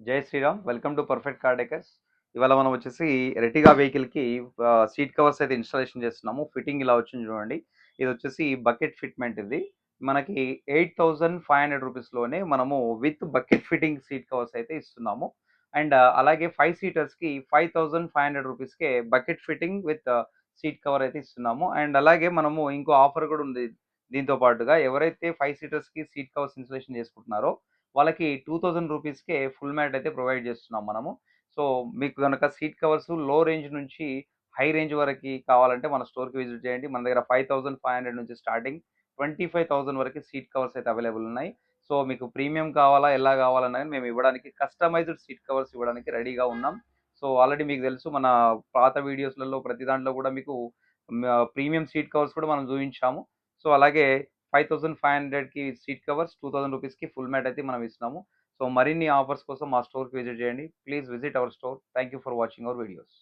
జై Shriram. Welcome to perfect car decors. ఇవాళ మనం వచ్చేసి ఎర్టిగా వెహికల్కి సీట్ కవర్స్ అయితే ఇన్స్టాలేషన్ చేస్తున్నాము. ఫిట్టింగ్ ఇలా వచ్చింది చూడండి. ఇది వచ్చేసి బకెట్ ఫిట్మెంట్. ఇది మనకి 8500 రూపీస్లోనే మనము with bucket fitting seat covers అయితే ఇస్తున్నాము. అండ్ అలాగే 5 సీటర్స్కి 5500 రూపీస్కే bucket fitting with seat cover అయితే ఇస్తున్నాము. అండ్ అలాగే మనము ఇంకో ఆఫర్ కూడా ఉంది. దీంతో పాటుగా ఎవరైతే 5 సీటర్స్కి సీట్ కవర్స్ ఇన్స్టాలేషన్ చేసుకుంటున్నారో వాళ్ళకి 2000 రూపీస్కే ఫుల్ మ్యాట్ అయితే ప్రొవైడ్ చేస్తున్నాం మనము. సో మీకు కనుక సీట్ కవర్స్ లో రేంజ్ నుంచి హై రేంజ్ వరకు కావాలంటే మన స్టోర్కి విజిట్ చేయండి. మన దగ్గర 5500 నుంచి స్టార్టింగ్ 25,000 వరకు సీట్ కవర్స్ అయితే అవైలబుల్ ఉన్నాయి. సో మీకు ప్రీమియం కావాలా, ఎలా కావాలన్నా కానీ మేము ఇవ్వడానికి కస్టమైజ్డ్ సీట్ కవర్స్ ఇవ్వడానికి రెడీగా ఉన్నాం. సో ఆల్రెడీ మీకు తెలుసు, మన పాత వీడియోస్లలో ప్రతి దాంట్లో కూడా మీకు ప్రీమియం సీట్ కవర్స్ కూడా మనం చూపించాము. సో అలాగే 5500కి సీట్ కవర్స్, 2000 రూపీస్కి ఫుల్ మ్యాట్ అయితే మనం ఇస్తున్నాము. సో మరిన్ని ఆఫర్స్ కోసం మా స్టోర్కి విజిట్ చేయండి. Please visit our store. Thank you for watching our videos.